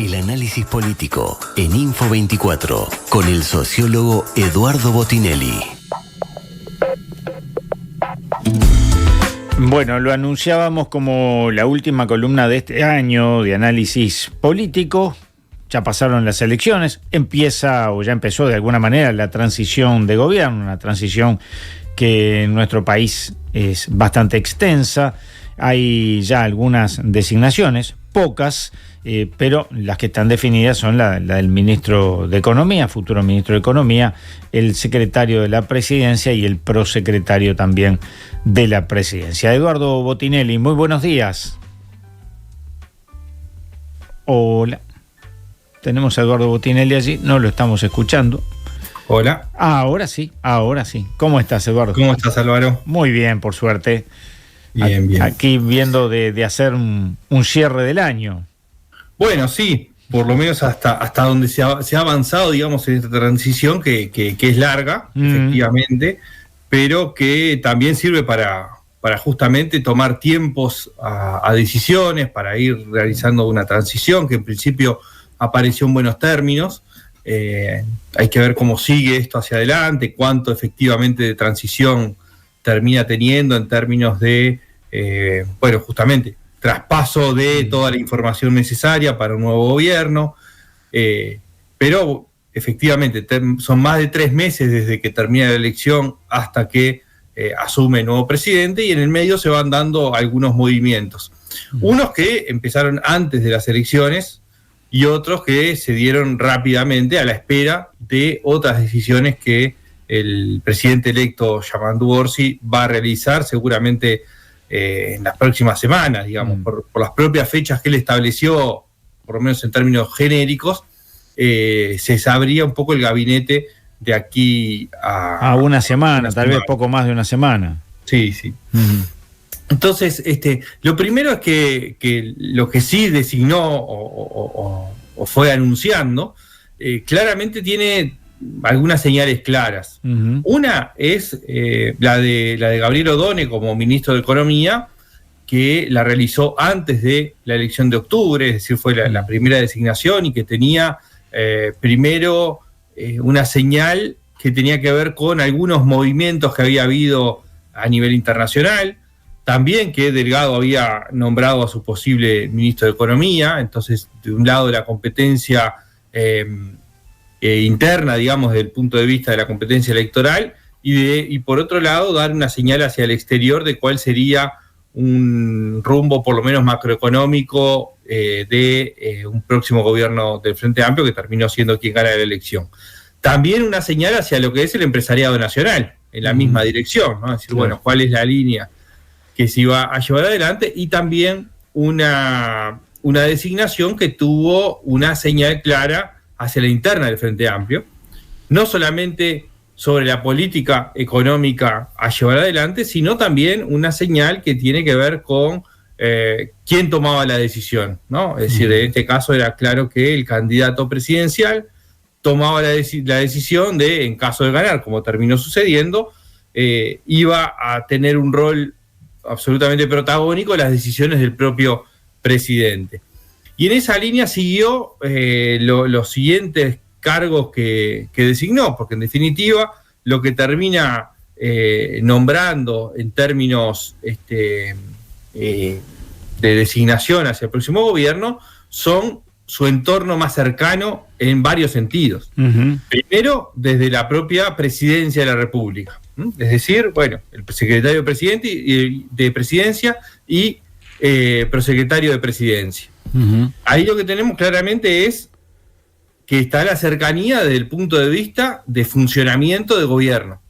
El análisis político en Info24 con el sociólogo Eduardo Botinelli. Bueno, lo anunciábamos como la última columna de este año de análisis político. Ya pasaron las elecciones, empieza o ya empezó de alguna manera la transición de gobierno, una transición que en nuestro país es bastante extensa. Hay ya algunas designaciones, pocas, pero las que están definidas son la del ministro de Economía, futuro ministro de Economía, el secretario de la Presidencia y el prosecretario también de la Presidencia. Eduardo Botinelli, muy buenos días. Hola. Tenemos a Eduardo Botinelli allí, no lo estamos escuchando. Hola. Ahora sí. ¿Cómo estás, Eduardo? ¿Cómo estás, Álvaro? Muy bien, por suerte. Bien. Aquí viendo de hacer un cierre del año. Bueno, sí, por lo menos hasta donde se ha avanzado, digamos, en esta transición que es larga, efectivamente, pero que también sirve para justamente tomar tiempos a decisiones, para ir realizando una transición que en principio apareció en buenos términos. Hay que ver cómo sigue esto hacia adelante, cuánto efectivamente de transición termina teniendo en términos de, justamente, traspaso de toda la información necesaria para un nuevo gobierno, pero efectivamente son más de 3 meses desde que termina la elección hasta que asume el nuevo presidente, y en el medio se van dando algunos movimientos. Unos que empezaron antes de las elecciones y otros que se dieron rápidamente a la espera de otras decisiones que el presidente electo Yamandu Orsi va a realizar seguramente en las próximas semanas, digamos, por las propias fechas que él estableció, por lo menos en términos genéricos. Se sabría un poco el gabinete de aquí a una semana, tal vez poco más de una semana. Sí. Entonces, lo primero es que lo que sí designó o fue anunciando, claramente tiene algunas señales claras. Una es la de Gabriel Odone como ministro de Economía, que la realizó antes de la elección de octubre, es decir, fue la primera designación, y que tenía primero una señal que tenía que ver con algunos movimientos que había habido a nivel internacional. También que Delgado había nombrado a su posible ministro de Economía. Entonces, de un lado, la competencia interna, digamos, desde el punto de vista de la competencia electoral, y por otro lado, dar una señal hacia el exterior de cuál sería un rumbo, por lo menos macroeconómico, de un próximo gobierno del Frente Amplio, que terminó siendo quien gana la elección. También una señal hacia lo que es el empresariado nacional, en la misma dirección, ¿no? Es decir, bueno, cuál es la línea que se iba a llevar adelante, y también una designación que tuvo una señal clara hacia la interna del Frente Amplio, no solamente sobre la política económica a llevar adelante, sino también una señal que tiene que ver con quién tomaba la decisión, ¿no? Es decir, en este caso era claro que el candidato presidencial tomaba la decisión de, en caso de ganar, como terminó sucediendo, iba a tener un rol absolutamente protagónico las decisiones del propio presidente. Y en esa línea siguió los siguientes cargos que designó, porque en definitiva lo que termina nombrando en términos de designación hacia el próximo gobierno son su entorno más cercano en varios sentidos. Primero, desde la propia presidencia de la República. Es decir, bueno, el secretario de Presidencia y prosecretario de Presidencia. Ahí lo que tenemos claramente es que está la cercanía desde el punto de vista de funcionamiento de gobierno.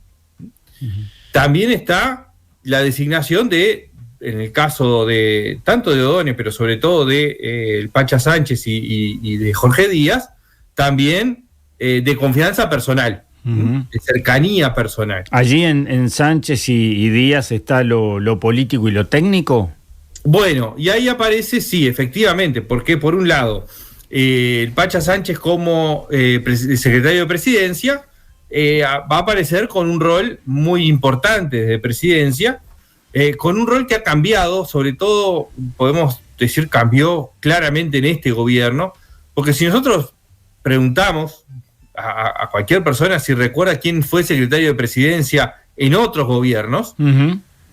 También está la designación en el caso de tanto de Odone, pero sobre todo de el Pacha Sánchez y de Jorge Díaz, también de confianza personal. De cercanía personal. ¿Allí en Sánchez y Díaz está lo político y lo técnico? Bueno, y ahí aparece, sí, efectivamente, porque por un lado, el Pacha Sánchez como secretario de Presidencia va a aparecer con un rol muy importante de Presidencia, con un rol que ha cambiado, sobre todo, podemos decir, cambió claramente en este gobierno, Porque si nosotros preguntamos a cualquier persona si recuerda quién fue secretario de presidencia en otros gobiernos,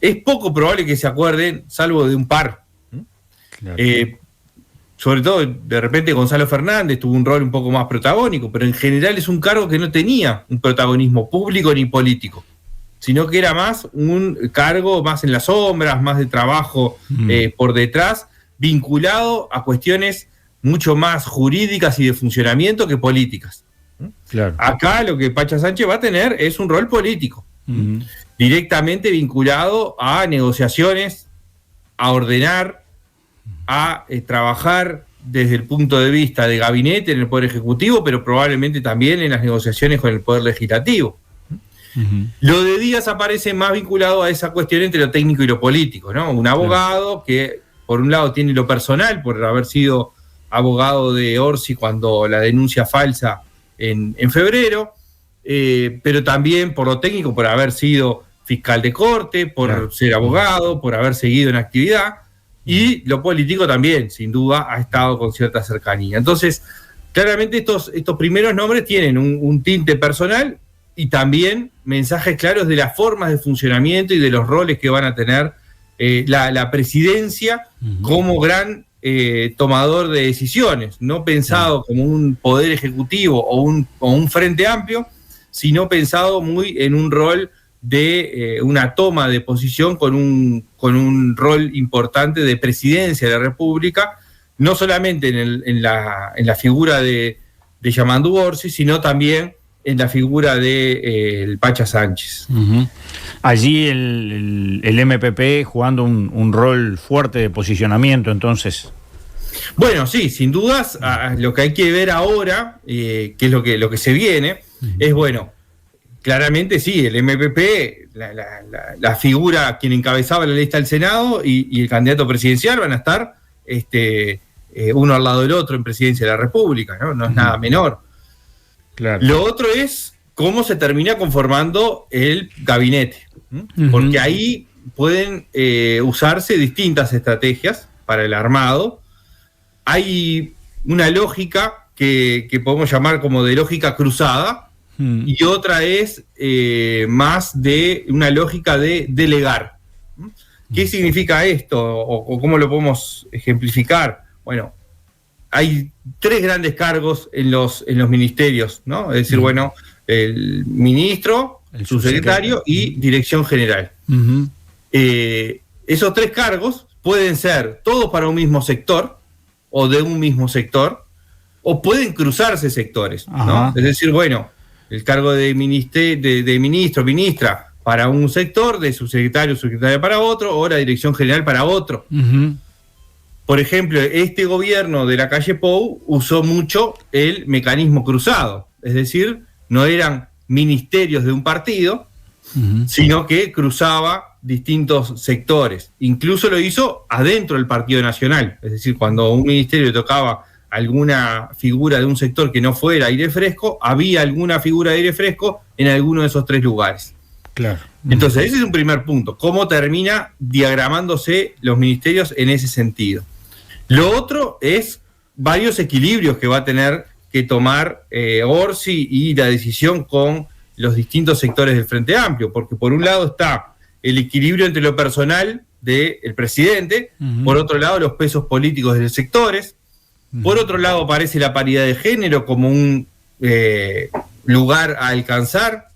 es poco probable que se acuerden, salvo de un par. Claro. Sobre todo, de repente, Gonzalo Fernández tuvo un rol un poco más protagónico, pero en general es un cargo que no tenía un protagonismo público ni político, sino que era más un cargo más en las sombras, más de trabajo por detrás, vinculado a cuestiones mucho más jurídicas y de funcionamiento que políticas. Claro. Acá lo que Pacha Sánchez va a tener es un rol político, directamente vinculado a negociaciones, a ordenar, a trabajar desde el punto de vista de gabinete en el Poder Ejecutivo, pero probablemente también en las negociaciones con el Poder Legislativo. Lo de Díaz aparece más vinculado a esa cuestión entre lo técnico y lo político, ¿no? Un abogado que, por un lado, tiene lo personal, por haber sido abogado de Orsi cuando la denuncia falsa en febrero, pero también por lo técnico, por haber sido fiscal de corte, por ser abogado, por haber seguido en actividad, y lo político también, sin duda, ha estado con cierta cercanía. Entonces, claramente estos primeros nombres tienen un tinte personal y también mensajes claros de las formas de funcionamiento y de los roles que van a tener la presidencia como gran tomador de decisiones, no pensado como un poder ejecutivo o un frente amplio, sino pensado muy en un rol de una toma de posición con un rol importante de presidencia de la República, no solamente en la figura de Yamandu Orsi, sino también en la figura de el Pacha Sánchez. Allí el MPP jugando un rol fuerte de posicionamiento, entonces. Bueno, sí, sin dudas, lo que hay que ver ahora, que es lo que se viene, es bueno. Claramente sí, el MPP, la figura quien encabezaba la lista del Senado y el candidato presidencial van a estar uno al lado del otro en presidencia de la República, ¿no? No es nada menor. Claro. Lo otro es cómo se termina conformando el gabinete, porque ahí pueden usarse distintas estrategias para el armado. Hay una lógica que podemos llamar como de lógica cruzada, y otra es más de una lógica de delegar. ¿Qué significa esto? ¿O cómo lo podemos ejemplificar? Bueno, hay 3 grandes cargos en los ministerios, ¿no? Es decir, bueno, el ministro, el subsecretario y dirección general. Esos 3 cargos pueden ser todos para un mismo sector o de un mismo sector, o pueden cruzarse sectores, ¿no? Es decir, bueno, el cargo de ministro, ministra para un sector, de subsecretario, subsecretaria para otro, o la dirección general para otro. Por ejemplo, este gobierno de la calle Pou usó mucho el mecanismo cruzado, es decir, no eran ministerios de un partido, sino que cruzaba distintos sectores. Incluso lo hizo adentro del Partido Nacional, es decir, cuando un ministerio tocaba alguna figura de un sector que no fuera aire fresco, había alguna figura de aire fresco en alguno de esos 3 lugares. Claro. Entonces, ese es un primer punto, cómo termina diagramándose los ministerios en ese sentido. Lo otro es varios equilibrios que va a tener que tomar Orsi y la decisión con los distintos sectores del Frente Amplio, porque por un lado está el equilibrio entre lo personal del presidente, por otro lado los pesos políticos de los sectores, por otro lado aparece la paridad de género como un lugar a alcanzar,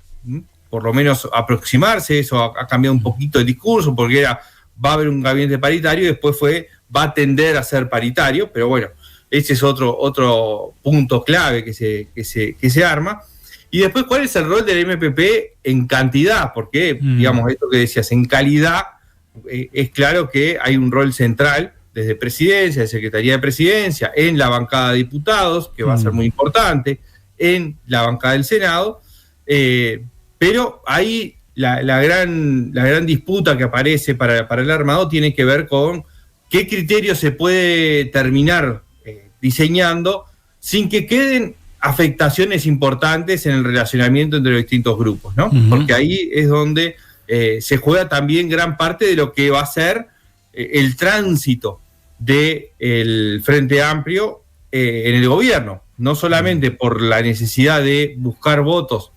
por lo menos aproximarse. Eso ha cambiado un poquito el discurso, porque va a haber un gabinete paritario y después va a tender a ser paritario, pero bueno, ese es otro punto clave que se arma. Y después, ¿cuál es el rol del MPP en cantidad? Porque, digamos, esto que decías, en calidad, es claro que hay un rol central desde presidencia, de secretaría de presidencia, en la bancada de diputados, que va a ser muy importante, en la bancada del Senado, pero ahí la gran disputa que aparece para el armado tiene que ver con qué criterio se puede terminar diseñando sin que queden afectaciones importantes en el relacionamiento entre los distintos grupos, ¿no? Porque ahí es donde se juega también gran parte de lo que va a ser el tránsito del Frente Amplio en el gobierno, no solamente por la necesidad de buscar votos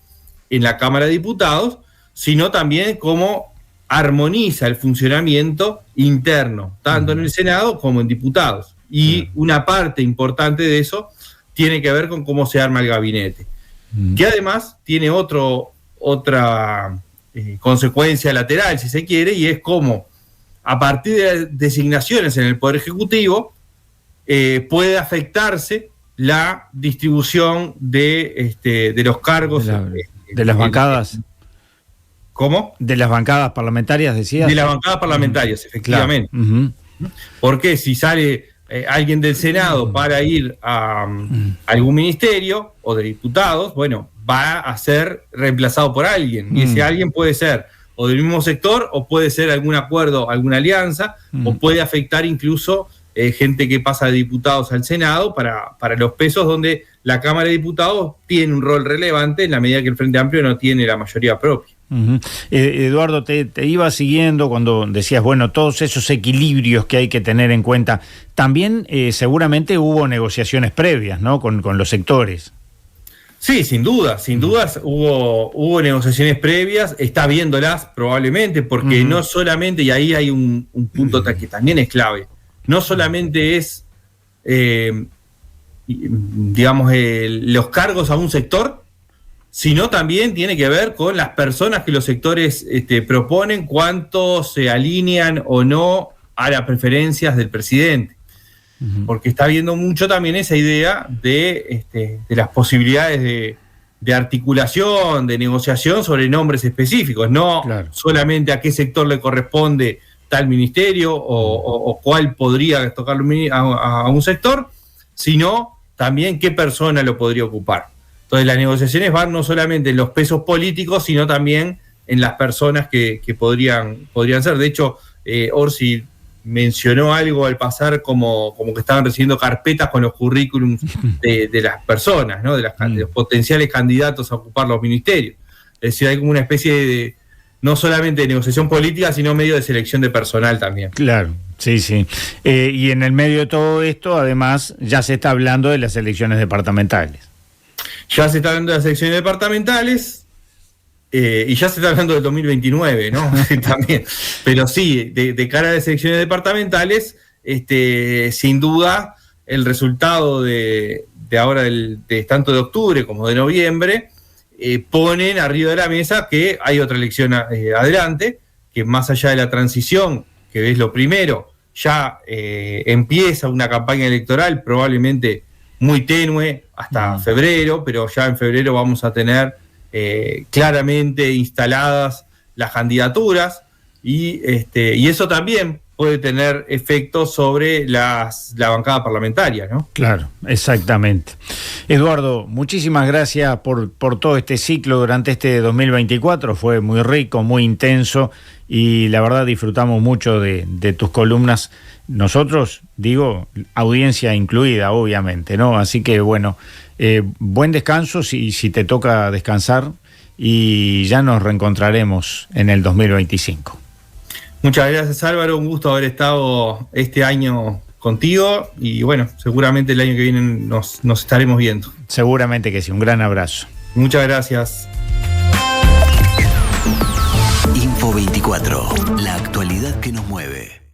en la Cámara de Diputados, sino también cómo armoniza el funcionamiento interno, tanto en el Senado como en diputados. Y una parte importante de eso tiene que ver con cómo se arma el gabinete, que además tiene otra consecuencia lateral, si se quiere, y es cómo a partir de designaciones en el Poder Ejecutivo puede afectarse la distribución de los cargos. De las bancadas. ¿Cómo? De las bancadas parlamentarias, decías. De las bancadas parlamentarias, efectivamente. Claro. Porque si sale alguien del Senado para ir a algún ministerio o de diputados, bueno, va a ser reemplazado por alguien. Y ese alguien puede ser o del mismo sector, o puede ser algún acuerdo, alguna alianza, o puede afectar incluso gente que pasa de diputados al Senado para los pesos donde la Cámara de Diputados tiene un rol relevante en la medida que el Frente Amplio no tiene la mayoría propia. Eduardo, te iba siguiendo cuando decías, bueno, todos esos equilibrios que hay que tener en cuenta. También seguramente hubo negociaciones previas, ¿no? Con los sectores. Sí, sin dudas hubo negociaciones previas, está viéndolas probablemente, porque no solamente, y ahí hay un punto que también es clave, no solamente es, los cargos a un sector, sino también tiene que ver con las personas que los sectores proponen, cuánto se alinean o no a las preferencias del presidente. Porque está habiendo mucho también esa idea de las posibilidades de articulación, de negociación sobre nombres específicos, no solamente a qué sector le corresponde tal ministerio o cuál podría tocar a un sector, sino también qué persona lo podría ocupar. Entonces las negociaciones van no solamente en los pesos políticos, sino también en las personas que podrían ser. De hecho, Orsi mencionó algo al pasar como que estaban recibiendo carpetas con los currículums de las personas, ¿no? de los potenciales candidatos a ocupar los ministerios. Es decir, hay como una especie de, no solamente de negociación política, sino medio de selección de personal también. Claro, sí. Y en el medio de todo esto, además, ya se está hablando de las elecciones departamentales. Ya se está hablando de las elecciones departamentales. Y ya se está hablando del 2029, ¿no? También. Pero sí, de cara a las elecciones departamentales, sin duda, el resultado de ahora, tanto de octubre como de noviembre, ponen arriba de la mesa que hay otra elección adelante, que más allá de la transición, que es lo primero, ya empieza una campaña electoral probablemente muy tenue hasta febrero, pero ya en febrero vamos a tener claramente instaladas las candidaturas y eso también puede tener efectos sobre la bancada parlamentaria, ¿no? Claro, exactamente. Eduardo, muchísimas gracias por todo este ciclo durante este 2024, fue muy rico, muy intenso y la verdad disfrutamos mucho de tus columnas. Nosotros, digo, audiencia incluida, obviamente, ¿no? Así que bueno, buen descanso si te toca descansar y ya nos reencontraremos en el 2025. Muchas gracias, Álvaro, un gusto haber estado este año contigo y bueno, seguramente el año que viene nos estaremos viendo. Seguramente que sí, un gran abrazo. Muchas gracias. Info 24, la actualidad que nos mueve.